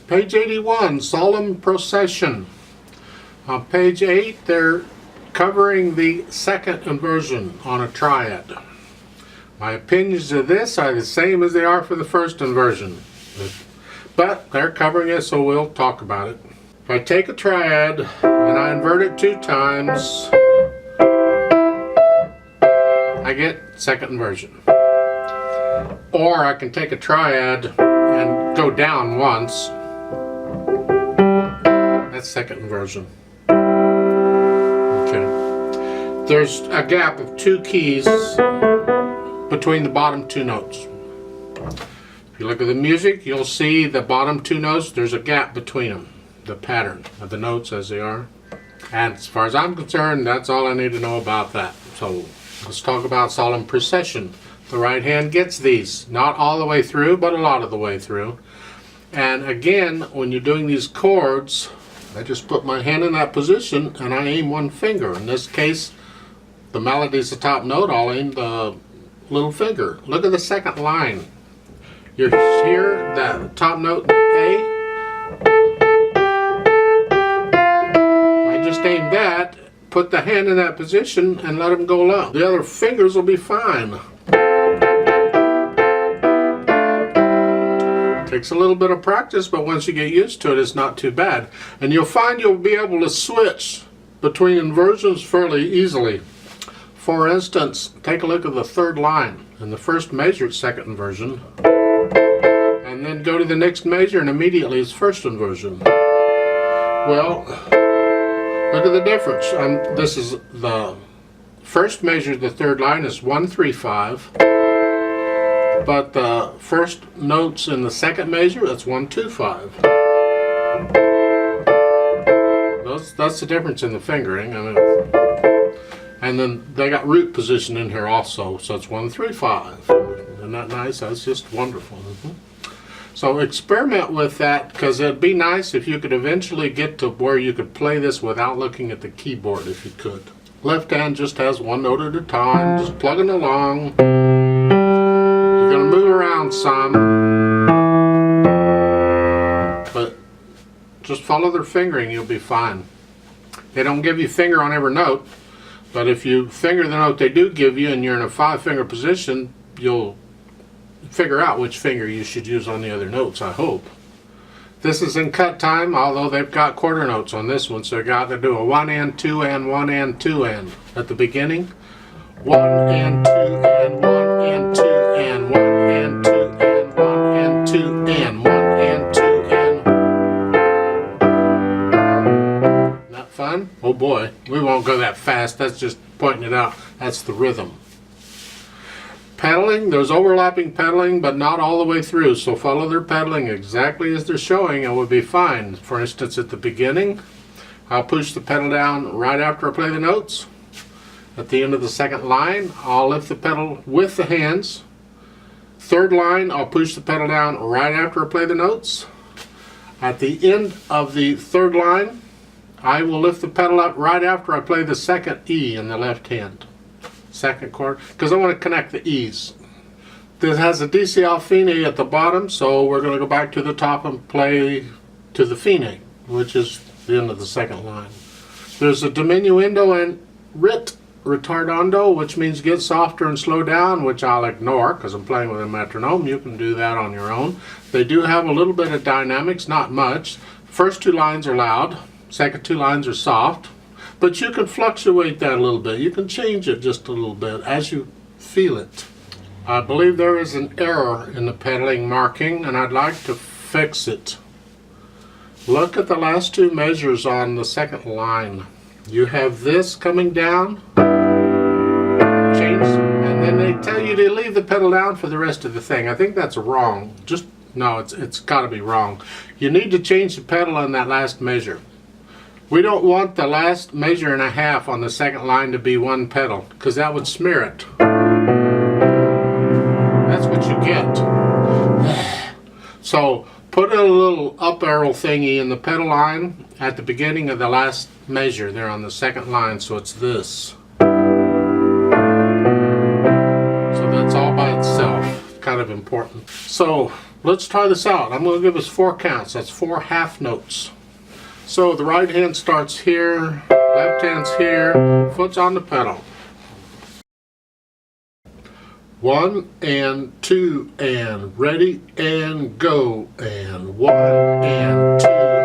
Page 81, Solemn Procession. On page 8, they're covering the second inversion on a triad. My opinions of this are the same as they are for the first inversion, but they're covering it, so we'll talk about it. If I take a triad and I invert it 2 times, I get second inversion. Or I can take a triad and go down once. That's second inversion. Okay. There's a gap of 2 keys between the bottom 2 notes. If you look at the music, you'll see the bottom 2 notes, there's a gap between them. The pattern of the notes as they are. And as far as I'm concerned, that's all I need to know about that. So let's talk about Solemn Procession. The right hand gets these, not all the way through, but a lot of the way through. And again, when you're doing these chords, I just put my hand in that position and I aim one finger. In this case, the melody is the top note, I'll aim the little finger. Look at the second line. You hear the top note A. I just aim that, put the hand in that position and let them go low. The other fingers will be fine. Takes a little bit of practice, but once you get used to it, it's not too bad. And you'll find you'll be able to switch between inversions fairly easily. For instance, take a look at the third line. In the first measure, it's second inversion. And then go to the next measure, and immediately it's first inversion. Well, look at the difference. This is the first measure, the third line is 1, 3, 5. But the first notes in the second measure, that's 1, 2, 5. That's the difference in the fingering. I mean, and then they got root position in here also, so it's 1, 3, 5. Isn't that nice? That's just wonderful. So experiment with that, because it'd be nice if you could eventually get to where you could play this without looking at the keyboard, if you could. Left hand just has 1 note at a time, just plugging along. You're going to move around some, but just follow their fingering, you'll be fine. They don't give you finger on every note, but if you finger the note they do give you and you're in a 5-finger position, you'll figure out which finger you should use on the other notes, I hope. This is in cut time, although they've got quarter notes on this one, so you got to do a 1 and 2 and 1 and 2 and at the beginning. 1 and 2 and 1 and 2 and 1 and 2 and 1 and 2 and 1 and 2 and. Isn't that fun? Oh boy, we won't go that fast. That's just pointing it out. That's the rhythm. Pedaling, there's overlapping pedaling, but not all the way through, so follow their pedaling exactly as they're showing and we'll be fine. For instance, at the beginning, I'll push the pedal down right after I play the notes. At the end of the second line, I'll lift the pedal with the hands. Third line, I'll push the pedal down right after I play the notes. At the end of the third line, I will lift the pedal up right after I play the second E in the left hand. Second chord, because I want to connect the E's. This has a D, C, Al fine at the bottom, so we're going to go back to the top and play to the fine, which is the end of the second line. There's a diminuendo and retardando, which means get softer and slow down, which I'll ignore because I'm playing with a metronome. You can do that on your own. They do have a little bit of dynamics, not much. First 2 lines are loud, second 2 lines are soft. But you can fluctuate that a little bit. You can change it just a little bit as you feel it. I believe there is an error in the pedaling marking and I'd like to fix it. Look at the last 2 measures on the second line. You have this coming down, change, and then they tell you to leave the pedal down for the rest of the thing. I think that's wrong. No, it's got to be wrong. You need to change the pedal on that last measure. We don't want the last measure and a half on the second line to be 1 pedal, because that would smear it. That's what you get. So put a little up arrow thingy in the pedal line at the beginning of the last measure there on the second line, so it's this. So that's all by itself, kind of important. So Let's try this out. I'm going to give us 4 counts. That's 4 half notes. So the right hand starts here, left hand's here, foot's on the pedal. 1 and 2 and ready and go, and 1 and 2